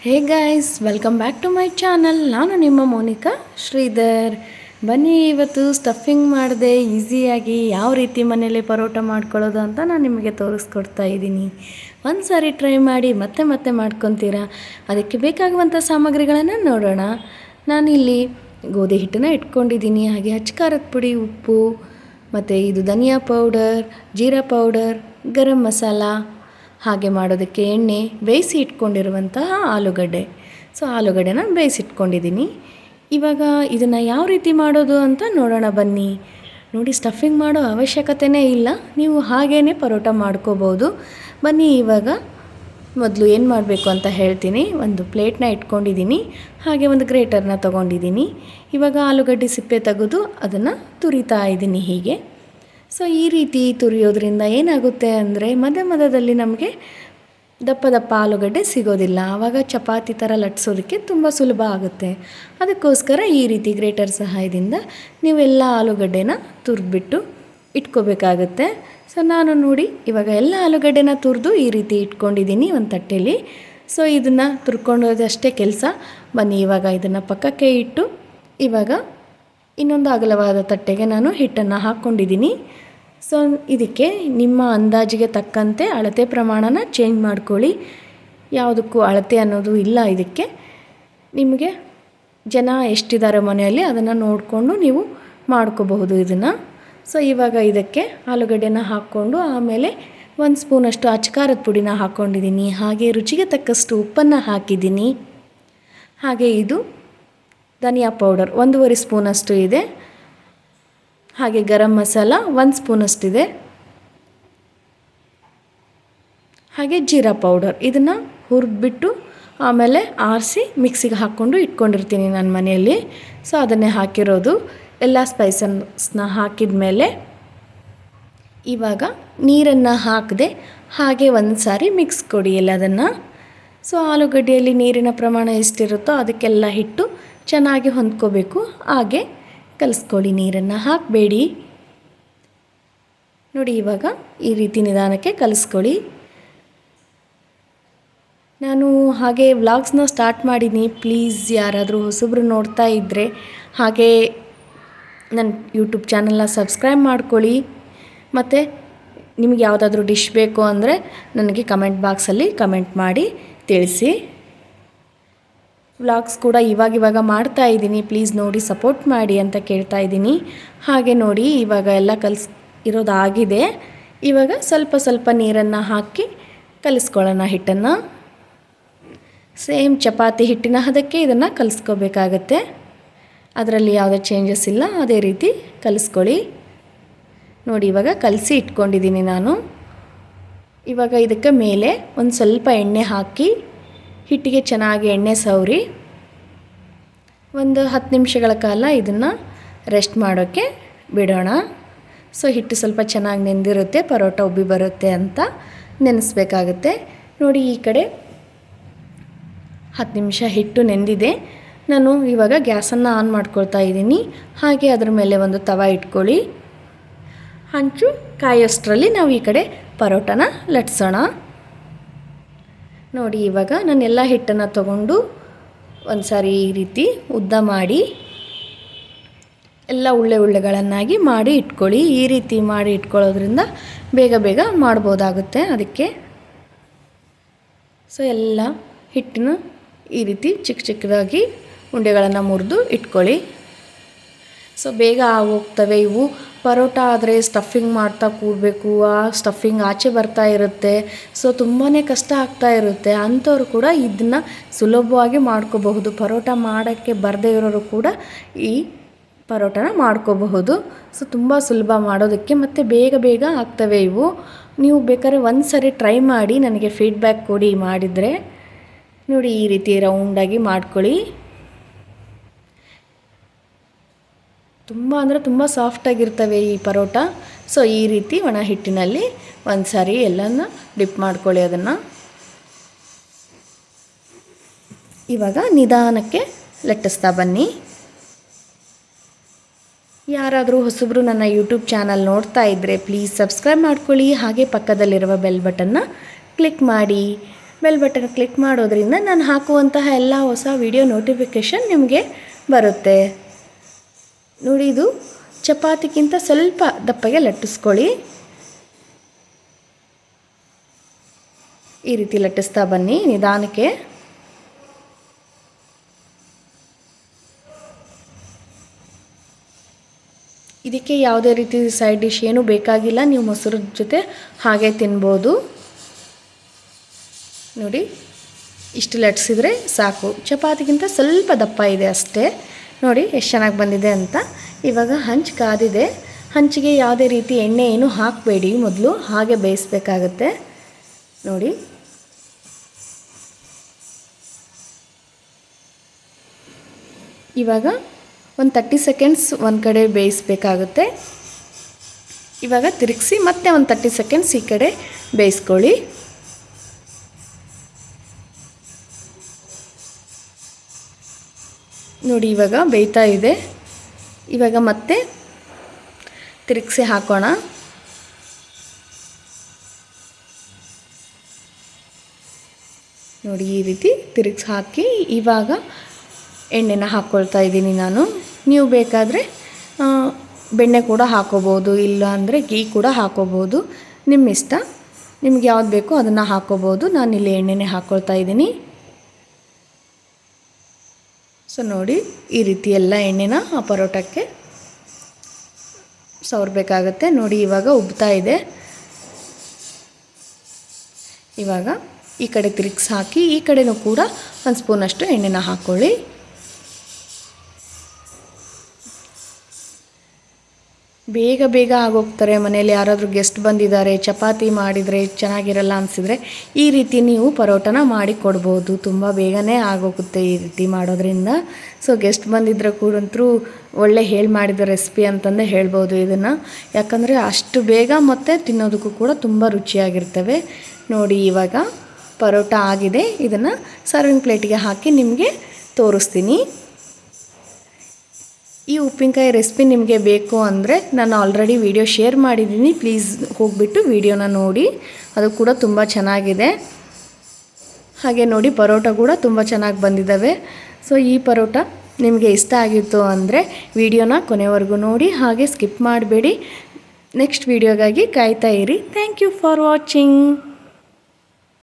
Hey guys, welcome back to my channel. ನಾನು ನಿಮ್ಮ ಮೋನಿಕಾ ಶ್ರೀಧರ್. ಬನ್ನಿ, ಇವತ್ತು ಸ್ಟಫಿಂಗ್ ಮಾಡಿದೆ ಈಸಿಯಾಗಿ ಯಾವ ರೀತಿ ಮನೇಲಿ ಪರೋಟ ಮಾಡ್ಕೊಳ್ಳೋದು ಅಂತ ನಾನು ನಿಮಗೆ ತೋರಿಸ್ಕೊಡ್ತಾ ಇದ್ದೀನಿ. ಒಂದು ಸಾರಿ ಟ್ರೈ ಮಾಡಿ ಮತ್ತೆ ಮತ್ತೆ ಮಾಡ್ಕೊತೀರಾ. ಅದಕ್ಕೆ ಬೇಕಾಗುವಂಥ ಸಾಮಗ್ರಿಗಳನ್ನು ನೋಡೋಣ. ನಾನಿಲ್ಲಿ ಗೋಧಿ ಹಿಟ್ಟನ್ನು ಇಟ್ಕೊಂಡಿದ್ದೀನಿ, ಹಾಗೆ ಅಚ್ಚ ಪುಡಿ, ಉಪ್ಪು, ಮತ್ತು ಇದು ಧನಿಯಾ ಪೌಡರ್, ಜೀರಾ ಪೌಡರ್, ಗರಂ ಮಸಾಲ, ಹಾಗೆ ಮಾಡೋದಕ್ಕೆ ಎಣ್ಣೆ, ಬೇಯಿಸಿ ಇಟ್ಕೊಂಡಿರುವಂತಹ ಆಲೂಗಡ್ಡೆ. ಆಲೂಗಡ್ಡೆನ ಬೇಯಿಸಿಟ್ಕೊಂಡಿದ್ದೀನಿ. ಇವಾಗ ಇದನ್ನು ಯಾವ ರೀತಿ ಮಾಡೋದು ಅಂತ ನೋಡೋಣ ಬನ್ನಿ. ನೋಡಿ, ಸ್ಟಫಿಂಗ್ ಮಾಡೋ ಅವಶ್ಯಕತೆಯೇ ಇಲ್ಲ, ನೀವು ಹಾಗೇ ಪರೋಟ ಮಾಡ್ಕೋಬೋದು. ಬನ್ನಿ, ಇವಾಗ ಮೊದಲು ಏನು ಮಾಡಬೇಕು ಅಂತ ಹೇಳ್ತೀನಿ. ಒಂದು ಪ್ಲೇಟ್ನ ಇಟ್ಕೊಂಡಿದ್ದೀನಿ, ಹಾಗೆ ಒಂದು ಗ್ರೇಟರ್ನ ತೊಗೊಂಡಿದ್ದೀನಿ. ಇವಾಗ ಆಲೂಗಡ್ಡೆ ಸಿಪ್ಪೆ ತೆಗೆದು ಅದನ್ನು ತುರಿತಾ ಇದ್ದೀನಿ ಹೀಗೆ. ಈ ರೀತಿ ತುರಿಯೋದ್ರಿಂದ ಏನಾಗುತ್ತೆ ಅಂದರೆ ಮಧ್ಯದಲ್ಲಿ ನಮಗೆ ದಪ್ಪ ದಪ್ಪ ಆಲೂಗಡ್ಡೆ ಸಿಗೋದಿಲ್ಲ. ಆವಾಗ ಚಪಾತಿ ಥರ ಲಟ್ಸೋದಕ್ಕೆ ತುಂಬ ಸುಲಭ ಆಗುತ್ತೆ. ಅದಕ್ಕೋಸ್ಕರ ಈ ರೀತಿ ಗ್ರೇಟರ್ ಸಹಾಯದಿಂದ ನೀವೆಲ್ಲ ಆಲೂಗಡ್ಡೆನ ತುರಿದ್ಬಿಟ್ಟು ಇಟ್ಕೋಬೇಕಾಗತ್ತೆ. ನಾನು ನೋಡಿ ಇವಾಗ ಎಲ್ಲ ಆಲೂಗಡ್ಡೆನ ತುರಿದು ಈ ರೀತಿ ಇಟ್ಕೊಂಡಿದ್ದೀನಿ ಒಂದು ತಟ್ಟೆಯಲ್ಲಿ. ಇದನ್ನು ತುರ್ಕೊಂಡೋದಷ್ಟೇ ಕೆಲಸ. ಬನ್ನಿ, ಇವಾಗ ಇದನ್ನು ಪಕ್ಕಕ್ಕೆ ಇಟ್ಟು ಇವಾಗ ಇನ್ನೊಂದು ಅಗಲವಾದ ತಟ್ಟೆಗೆ ನಾನು ಹಿಟ್ಟನ್ನು ಹಾಕ್ಕೊಂಡಿದ್ದೀನಿ. ಇದಕ್ಕೆ ನಿಮ್ಮ ಅಂದಾಜಿಗೆ ತಕ್ಕಂತೆ ಅಳತೆ ಪ್ರಮಾಣನ ಚೇಂಜ್ ಮಾಡ್ಕೊಳ್ಳಿ. ಯಾವುದಕ್ಕೂ ಅಳತೆ ಅನ್ನೋದು ಇಲ್ಲ ಇದಕ್ಕೆ. ನಿಮಗೆ ಜನ ಎಷ್ಟಿದ್ದಾರೆ ಮನೆಯಲ್ಲಿ ಅದನ್ನು ನೋಡಿಕೊಂಡು ನೀವು ಮಾಡ್ಕೋಬಹುದು ಇದನ್ನು. ಇವಾಗ ಇದಕ್ಕೆ ಆಲೂಗಡ್ಡೆನ ಹಾಕ್ಕೊಂಡು ಆಮೇಲೆ 1 ಸ್ಪೂನಷ್ಟು ಅಚ್ಚ ಪುಡಿನ ಹಾಕ್ಕೊಂಡಿದ್ದೀನಿ, ಹಾಗೆ ರುಚಿಗೆ ತಕ್ಕಷ್ಟು ಉಪ್ಪನ್ನು ಹಾಕಿದ್ದೀನಿ. ಹಾಗೆ ಇದು ಧನಿಯಾ ಪೌಡರ್ 1.5 ಸ್ಪೂನಷ್ಟು ಇದೆ, ಹಾಗೆ ಗರಂ ಮಸಾಲ 1 ಸ್ಪೂನಷ್ಟಿದೆ, ಹಾಗೆ ಜೀರಾ ಪೌಡರ್. ಇದನ್ನು ಹುರಿದ್ಬಿಟ್ಟು ಆಮೇಲೆ ಆರಿಸಿ ಮಿಕ್ಸಿಗೆ ಹಾಕ್ಕೊಂಡು ಇಟ್ಕೊಂಡಿರ್ತೀನಿ ನನ್ನ ಮನೆಯಲ್ಲಿ. ಅದನ್ನೇ ಹಾಕಿರೋದು. ಎಲ್ಲ ಸ್ಪೈಸಸ್ನ ಹಾಕಿದ ಮೇಲೆ ಇವಾಗ ನೀರನ್ನು ಹಾಕದೆ ಹಾಗೆ ಒಂದು ಸಾರಿ ಮಿಕ್ಸ್ ಕೊಡಿ ಎಲ್ಲದನ್ನು. ಆಲೂಗಡ್ಡೆಯಲ್ಲಿ ನೀರಿನ ಪ್ರಮಾಣ ಎಷ್ಟಿರುತ್ತೋ ಅದಕ್ಕೆಲ್ಲ ಹಿಟ್ಟು ಚೆನ್ನಾಗಿ ಹೊಂದ್ಕೋಬೇಕು. ಹಾಗೆ ಕಲಿಸ್ಕೊಳ್ಳಿ, ನೀರನ್ನು ಹಾಕಬೇಡಿ. ನೋಡಿ, ಇವಾಗ ಈ ರೀತಿ ನಿಧಾನಕ್ಕೆ ಕಲಿಸ್ಕೊಳ್ಳಿ. ನಾನು ಹಾಗೆ ವ್ಲಾಗ್ಸ್ನ ಸ್ಟಾರ್ಟ್ ಮಾಡಿದ್ದೀನಿ. ಪ್ಲೀಸ್ ಯಾರಾದರೂ ಹೊಸಬ್ರು ನೋಡ್ತಾ ಇದ್ದರೆ ಹಾಗೆ ನನ್ನ ಯೂಟ್ಯೂಬ್ ಚಾನಲ್ನ ಸಬ್ಸ್ಕ್ರೈಬ್ ಮಾಡ್ಕೊಳ್ಳಿ. ಮತ್ತು ನಿಮಗೆ ಯಾವುದಾದ್ರೂ ಡಿಶ್ ಬೇಕು ಅಂದರೆ ನನಗೆ ಕಮೆಂಟ್ ಬಾಕ್ಸಲ್ಲಿ ಕಮೆಂಟ್ ಮಾಡಿ ತಿಳಿಸಿ. ವ್ಲಾಗ್ಸ್ ಕೂಡ ಇವಾಗ ಮಾಡ್ತಾ ಇದ್ದೀನಿ, ಪ್ಲೀಸ್ ನೋಡಿ ಸಪೋರ್ಟ್ ಮಾಡಿ ಅಂತ ಕೇಳ್ತಾ ಇದ್ದೀನಿ. ಹಾಗೆ ನೋಡಿ, ಇವಾಗ ಎಲ್ಲ ಇರೋದಾಗಿದೆ. ಇವಾಗ ಸ್ವಲ್ಪ ನೀರನ್ನು ಹಾಕಿ ಕಲಿಸ್ಕೊಳ್ಳೋಣ ಹಿಟ್ಟನ್ನು. ಸೇಮ್ ಚಪಾತಿ ಹಿಟ್ಟಿನ ಹದಕ್ಕೆ ಇದನ್ನು ಕಲಿಸ್ಕೋಬೇಕಾಗತ್ತೆ. ಅದರಲ್ಲಿ ಯಾವುದೇ ಚೇಂಜಸ್ ಇಲ್ಲ, ಅದೇ ರೀತಿ ಕಲಿಸ್ಕೊಳ್ಳಿ. ನೋಡಿ, ಇವಾಗ ಕಲಸಿ ಇಟ್ಕೊಂಡಿದ್ದೀನಿ ನಾನು. ಇವಾಗ ಇದಕ್ಕೆ ಮೇಲೆ ಒಂದು ಸ್ವಲ್ಪ ಎಣ್ಣೆ ಹಾಕಿ ಹಿಟ್ಟಿಗೆ ಚೆನ್ನಾಗಿ ಎಣ್ಣೆ ಸವರಿ ಒಂದು 10 ನಿಮಿಷಗಳ ಕಾಲ ಇದನ್ನು ರೆಸ್ಟ್ ಮಾಡೋಕ್ಕೆ ಬಿಡೋಣ. ಹಿಟ್ಟು ಸ್ವಲ್ಪ ಚೆನ್ನಾಗಿ ನೆಂದಿರುತ್ತೆ, ಪರೋಟ ಉಬ್ಬಿ ಬರುತ್ತೆ ಅಂತ ನೆನೆಸ್ಬೇಕಾಗುತ್ತೆ. ನೋಡಿ, ಈ ಕಡೆ 10 ನಿಮಿಷ ಹಿಟ್ಟು ನೆಂದಿದೆ. ನಾನು ಇವಾಗ ಗ್ಯಾಸನ್ನು ಆನ್ ಮಾಡ್ಕೊಳ್ತಾ ಇದ್ದೀನಿ. ಹಾಗೆ ಅದರ ಮೇಲೆ ಒಂದು ತವ ಇಟ್ಕೊಳ್ಳಿ. ಹಂಚು ಕಾಯೋಷ್ಟರಲ್ಲಿ ನಾವು ಈ ಕಡೆ ಪರೋಟನ ಲಟ್ಸೋಣ. ನೋಡಿ, ಇವಾಗ ನಾನೆಲ್ಲ ಹಿಟ್ಟನ್ನು ತಗೊಂಡು ಒಂದು ಸಾರಿ ಈ ರೀತಿ ಉದ್ದ ಮಾಡಿ ಎಲ್ಲ ಉಳ್ಳೆಗಳನ್ನಾಗಿ ಮಾಡಿ ಇಟ್ಕೊಳ್ಳಿ. ಈ ರೀತಿ ಮಾಡಿ ಇಟ್ಕೊಳ್ಳೋದ್ರಿಂದ ಬೇಗ ಮಾಡ್ಬೋದಾಗುತ್ತೆ. ಅದಕ್ಕೆ ಎಲ್ಲ ಹಿಟ್ಟನ್ನು ಈ ರೀತಿ ಚಿಕ್ಕದಾಗಿ ಉಂಡೆಗಳನ್ನು ಮುರಿದು ಇಟ್ಕೊಳ್ಳಿ. ಬೇಗ ಆಗೋಗ್ತವೆ ಇವು. ಪರೋಟ ಆದರೆ ಸ್ಟಫಿಂಗ್ ಮಾಡ್ತಾ ಕೂರಬೇಕು, ಆ ಸ್ಟಫಿಂಗ್ ಆಚೆ ಬರ್ತಾ ಇರುತ್ತೆ. ತುಂಬಾ ಕಷ್ಟ ಆಗ್ತಾ ಇರುತ್ತೆ. ಅಂಥವ್ರು ಕೂಡ ಇದನ್ನು ಸುಲಭವಾಗಿ ಮಾಡ್ಕೋಬಹುದು. ಪರೋಟ ಮಾಡೋಕ್ಕೆ ಬರದೇ ಇರೋರು ಕೂಡ ಈ ಪರೋಟನ ಮಾಡ್ಕೋಬಹುದು. ತುಂಬ ಸುಲಭ ಮಾಡೋದಕ್ಕೆ, ಮತ್ತು ಬೇಗ ಆಗ್ತವೆ ಇವು. ನೀವು ಬೇಕಾದ್ರೆ ಒಂದು ಸಾರಿ ಟ್ರೈ ಮಾಡಿ ನನಗೆ ಫೀಡ್ಬ್ಯಾಕ್ ಕೊಡಿ ಮಾಡಿದರೆ. ನೋಡಿ, ಈ ರೀತಿ ರೌಂಡಾಗಿ ಮಾಡ್ಕೊಳ್ಳಿ. ತುಂಬ ಸಾಫ್ಟಾಗಿರ್ತವೆ ಈ ಪರೋಟ. ಈ ರೀತಿ ಒಣ ಹಿಟ್ಟಿನಲ್ಲಿ ಒಂದು ಸಾರಿ ಎಲ್ಲನ ಡಿಪ್ ಮಾಡ್ಕೊಳ್ಳಿ ಅದನ್ನು. ಇವಾಗ ನಿಧಾನಕ್ಕೆ ಲಟ್ಟಿಸ್ತಾ ಬನ್ನಿ. ಯಾರಾದರೂ ಹೊಸಬ್ರು ನನ್ನ ಯೂಟ್ಯೂಬ್ ಚಾನಲ್ ನೋಡ್ತಾ ಇದ್ದರೆ ಪ್ಲೀಸ್ ಸಬ್ಸ್ಕ್ರೈಬ್ ಮಾಡ್ಕೊಳ್ಳಿ. ಹಾಗೆ ಪಕ್ಕದಲ್ಲಿರುವ ಬೆಲ್ ಬಟನ್ನ ಕ್ಲಿಕ್ ಮಾಡಿ. ಬೆಲ್ ಬಟನ್ ಕ್ಲಿಕ್ ಮಾಡೋದ್ರಿಂದ ನಾನು ಹಾಕುವಂತಹ ಎಲ್ಲ ಹೊಸ ವಿಡಿಯೋ ನೋಟಿಫಿಕೇಷನ್ ನಿಮಗೆ ಬರುತ್ತೆ. ನೋಡಿ, ಇದು ಚಪಾತಿಗಿಂತ ಸ್ವಲ್ಪ ದಪ್ಪಗೆ ಲಟ್ಟಿಸ್ಕೊಳ್ಳಿ. ಈ ರೀತಿ ಲಟ್ಟಿಸ್ತಾ ಬನ್ನಿ ನಿಧಾನಕ್ಕೆ. ಇದಕ್ಕೆ ಯಾವುದೇ ರೀತಿ ಸೈಡ್ ಡಿಶ್ ಏನೂ ಬೇಕಾಗಿಲ್ಲ, ನೀವು ಮೊಸರದ ಜೊತೆ ಹಾಗೆ ತಿನ್ಬೋದು. ನೋಡಿ, ಇಷ್ಟು ಲಟ್ಟಿಸಿದ್ರೆ ಸಾಕು. ಚಪಾತಿಗಿಂತ ಸ್ವಲ್ಪ ದಪ್ಪ ಇದೆ ಅಷ್ಟೇ. ನೋಡಿ ಎಷ್ಟು ಚೆನ್ನಾಗಿ ಬಂದಿದೆ ಅಂತ. ಇವಾಗ ಹಂಚು ಕಾದಿದೆ. ಹಂಚಿಗೆ ಯಾವುದೇ ರೀತಿ ಎಣ್ಣೆ ಏನು ಹಾಕಬೇಡಿ, ಮೊದಲು ಹಾಗೆ ಬೇಯಿಸ್ಬೇಕಾಗತ್ತೆ. ನೋಡಿ, ಇವಾಗ ಒಂದು 30 ಸೆಕೆಂಡ್ಸ್ ಒಂದು ಕಡೆ ಬೇಯಿಸ್ಬೇಕಾಗುತ್ತೆ. ಇವಾಗ ತಿರುಗಿಸಿ ಮತ್ತೆ ಒಂದು 30 ಸೆಕೆಂಡ್ಸ್ ಈ ಕಡೆ ಬೇಯಿಸ್ಕೊಳ್ಳಿ. ನೋಡಿ, ಇವಾಗ ಬೇಯ್ತಾ ಇದೆ. ಇವಾಗ ಮತ್ತೆ ತಿರುಗಿಸಿ ಹಾಕೋಣ. ನೋಡಿ, ಈ ರೀತಿ ತಿರುಗಿಸಿ ಹಾಕಿ ಇವಾಗ ಎಣ್ಣೆನ ಹಾಕ್ಕೊಳ್ತಾ ಇದ್ದೀನಿ ನಾನು. ನೀವು ಬೇಕಾದರೆ ಬೆಣ್ಣೆ ಕೂಡ ಹಾಕೋಬೋದು, ಇಲ್ಲ ಅಂದರೆ ಗೀ ಕೂಡ ಹಾಕೋಬೋದು, ನಿಮ್ಮ ಇಷ್ಟ. ನಿಮ್ಗೆ ಯಾವ್ದು ಬೇಕೋ ಅದನ್ನು ಹಾಕೋಬೋದು. ನಾನಿಲ್ಲಿ ಎಣ್ಣೆನೇ ಹಾಕ್ಕೊಳ್ತಾ ಇದ್ದೀನಿ. ಸೊ ನೋಡಿ, ಈ ರೀತಿ ಎಲ್ಲ ಎಣ್ಣೆನ ಆ ಪರೋಟಕ್ಕೆ ಸವರಬೇಕಾಗತ್ತೆ. ನೋಡಿ, ಇವಾಗ ಉಬ್ತಾ ಇದೆ. ಇವಾಗ ಈ ಕಡೆ ತಿರುಗಿಸಿ ಹಾಕಿ ಈ ಕಡೆನೂ ಕೂಡ ಒಂದು ಸ್ಪೂನಷ್ಟು ಎಣ್ಣೆನ ಹಾಕ್ಕೊಳ್ಳಿ. ಬೇಗ ಬೇಗ ಆಗೋಗ್ತಾರೆ. ಮನೇಲಿ ಯಾರಾದರೂ ಗೆಸ್ಟ್ ಬಂದಿದ್ದಾರೆ, ಚಪಾತಿ ಮಾಡಿದರೆ ಚೆನ್ನಾಗಿರಲ್ಲ ಅನಿಸಿದರೆ ಈ ರೀತಿ ನೀವು ಪರೋಟನ ಮಾಡಿ ಕೊಡ್ಬೋದು. ತುಂಬ ಬೇಗನೆ ಆಗೋಗುತ್ತೆ ಈ ರೀತಿ ಮಾಡೋದ್ರಿಂದ. ಸೊ ಗೆಸ್ಟ್ ಬಂದಿದ್ದರೆ ಕೂಡಂತೂ ಒಳ್ಳೆ ಮಾಡಿದ ರೆಸಿಪಿ ಅಂತಂದೇ ಹೇಳ್ಬೋದು ಇದನ್ನು. ಯಾಕಂದರೆ ಅಷ್ಟು ಬೇಗ ಮತ್ತು ತಿನ್ನೋದಕ್ಕೂ ಕೂಡ ತುಂಬ ರುಚಿಯಾಗಿರ್ತವೆ. ನೋಡಿ, ಇವಾಗ ಪರೋಟ ಆಗಿದೆ. ಇದನ್ನು ಸರ್ವಿಂಗ್ ಪ್ಲೇಟಿಗೆ ಹಾಕಿ ನಿಮಗೆ ತೋರಿಸ್ತೀನಿ. ಈ ಉಪ್ಪಿನಕಾಯಿ ರೆಸಿಪಿ ನಿಮಗೆ ಬೇಕು ಅಂದರೆ ನಾನು ಆಲ್ರೆಡಿ ವಿಡಿಯೋ ಶೇರ್ ಮಾಡಿದ್ದೀನಿ. ಪ್ಲೀಸ್ ಹೋಗಿಬಿಟ್ಟು ವಿಡಿಯೋನ ನೋಡಿ, ಅದು ಕೂಡ ತುಂಬ ಚೆನ್ನಾಗಿದೆ. ಹಾಗೆ ನೋಡಿ, ಪರೋಟ ಕೂಡ ತುಂಬ ಚೆನ್ನಾಗಿ ಬಂದಿದ್ದಾವೆ. ಸೊ ಈ ಪರೋಟ ನಿಮಗೆ ಇಷ್ಟ ಆಗಿತ್ತು ಅಂದರೆ ವಿಡಿಯೋನ ಕೊನೆವರೆಗೂ ನೋಡಿ, ಹಾಗೆ ಸ್ಕಿಪ್ ಮಾಡಬೇಡಿ. ನೆಕ್ಸ್ಟ್ ವಿಡಿಯೋಗಾಗಿ ಕಾಯ್ತಾ ಇರಿ. Thank you for watching.